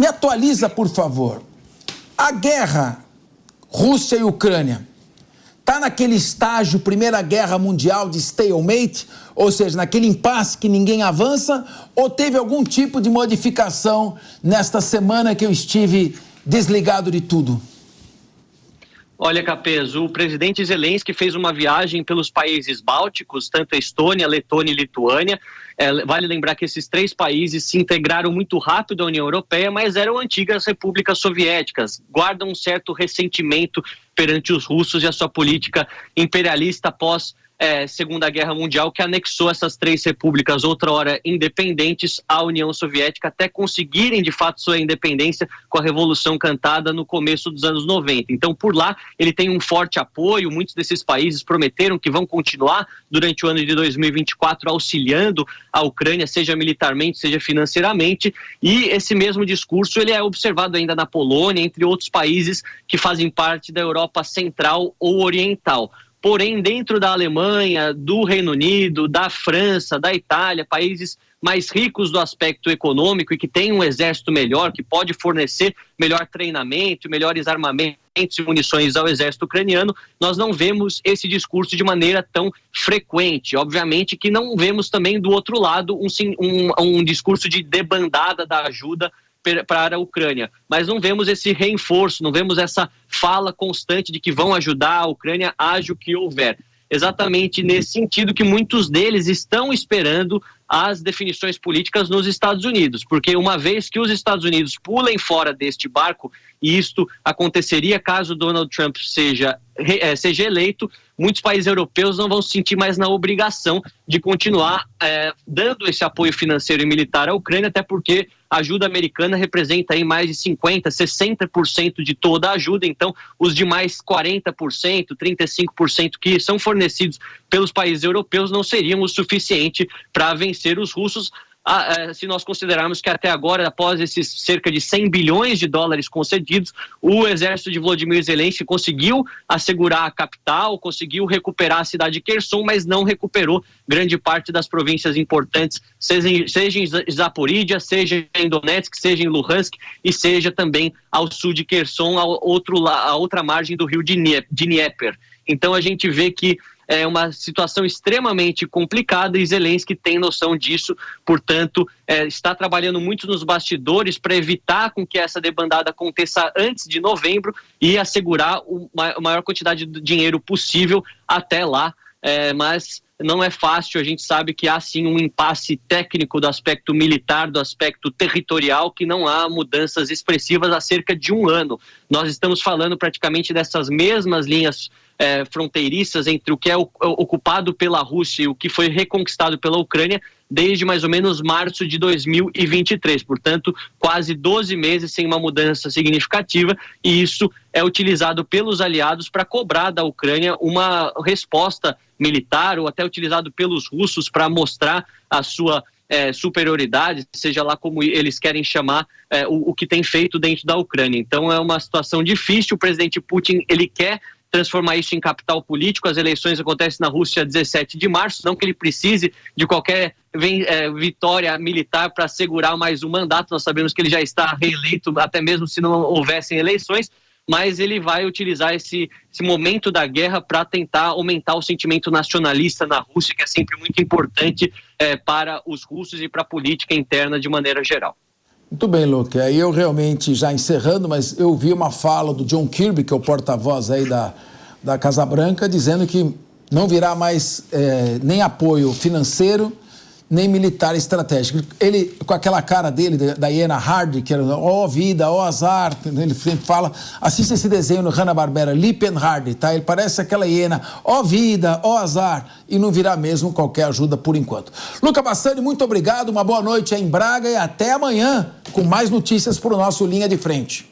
Me atualiza, por favor. A guerra Rússia e Ucrânia está naquele estágio Primeira Guerra Mundial de stalemate, ou seja, naquele impasse que ninguém avança, ou teve algum tipo de modificação nesta semana que eu estive desligado de tudo? Olha, Capês, o presidente Zelensky fez uma viagem pelos países bálticos, tanto a Estônia, Letônia e Lituânia. Vale lembrar que esses três países se integraram muito rápido à União Europeia, mas eram antigas repúblicas soviéticas, guardam um certo ressentimento perante os russos e a sua política imperialista após Segunda Guerra Mundial, que anexou essas três repúblicas, outrora independentes, à União Soviética, até conseguirem de fato sua independência com a Revolução Cantada no começo dos anos 90. Então, por lá, ele tem um forte apoio. Muitos desses países prometeram que vão continuar durante o ano de 2024 auxiliando a Ucrânia, seja militarmente, seja financeiramente, e esse mesmo discurso ele é observado ainda na Polônia, entre outros países que fazem parte da Europa Central ou Oriental. Porém, dentro da Alemanha, do Reino Unido, da França, da Itália, países mais ricos do aspecto econômico e que têm um exército melhor, que pode fornecer melhor treinamento, melhores armamentos e munições ao exército ucraniano, nós não vemos esse discurso de maneira tão frequente. Obviamente que não vemos também do outro lado um discurso de debandada da ajuda para a Ucrânia, mas não vemos esse reforço, não vemos essa fala constante de que vão ajudar a Ucrânia, haja o que houver. Exatamente nesse sentido que muitos deles estão esperando as definições políticas nos Estados Unidos, porque uma vez que os Estados Unidos pulem fora deste barco, e isto aconteceria caso Donald Trump seja eleito, muitos países europeus não vão se sentir mais na obrigação de continuar dando esse apoio financeiro e militar à Ucrânia, até porque a ajuda americana representa aí mais de 50%, 60% de toda a ajuda, então os demais 40%, 35% que são fornecidos pelos países europeus não seriam o suficiente para vencer os russos, se nós considerarmos que até agora, após esses cerca de 100 bilhões de dólares concedidos, o exército de Volodymyr Zelensky conseguiu assegurar a capital, conseguiu recuperar a cidade de Kherson, mas não recuperou grande parte das províncias importantes, seja em Zaporídia, seja em Donetsk, seja em Luhansk e seja também ao sul de Kherson, a outra margem do rio Dnieper. Então a gente vê que é uma situação extremamente complicada e Zelensky tem noção disso, portanto, está trabalhando muito nos bastidores para evitar com que essa debandada aconteça antes de novembro e assegurar a maior quantidade de dinheiro possível até lá, mas não é fácil. A gente sabe que há sim um impasse técnico do aspecto militar, do aspecto territorial, que não há mudanças expressivas há cerca de um ano. Nós estamos falando praticamente dessas mesmas linhas fronteiriças entre o que é ocupado pela Rússia e o que foi reconquistado pela Ucrânia desde mais ou menos março de 2023, portanto quase 12 meses sem uma mudança significativa, e isso é utilizado pelos aliados para cobrar da Ucrânia uma resposta militar, ou até utilizado pelos russos para mostrar a sua superioridade, seja lá como eles querem chamar o que tem feito dentro da Ucrânia. Então é uma situação difícil. O presidente Putin, ele quer transformar isso em capital político. As eleições acontecem na Rússia 17 de março, não que ele precise de qualquer vitória militar para assegurar mais um mandato. Nós sabemos que ele já está reeleito, até mesmo se não houvessem eleições, mas ele vai utilizar esse momento da guerra para tentar aumentar o sentimento nacionalista na Rússia, que é sempre muito importante para os russos e para a política interna de maneira geral. Muito bem, Luque. Aí eu realmente, já encerrando, mas eu vi uma fala do John Kirby, que é o porta-voz aí da Casa Branca, dizendo que não virá mais nem apoio financeiro, nem militar estratégico. Ele, com aquela cara dele, da hiena Hardy, que era ó vida, ó azar, ele sempre fala, assista esse desenho no Hanna-Barbera, Lip and Hardy, tá? Ele parece aquela hiena, ó vida, ó azar, e não virá mesmo qualquer ajuda por enquanto. Luca Bassani, muito obrigado, uma boa noite aí em Braga e até amanhã com mais notícias para o nosso Linha de Frente.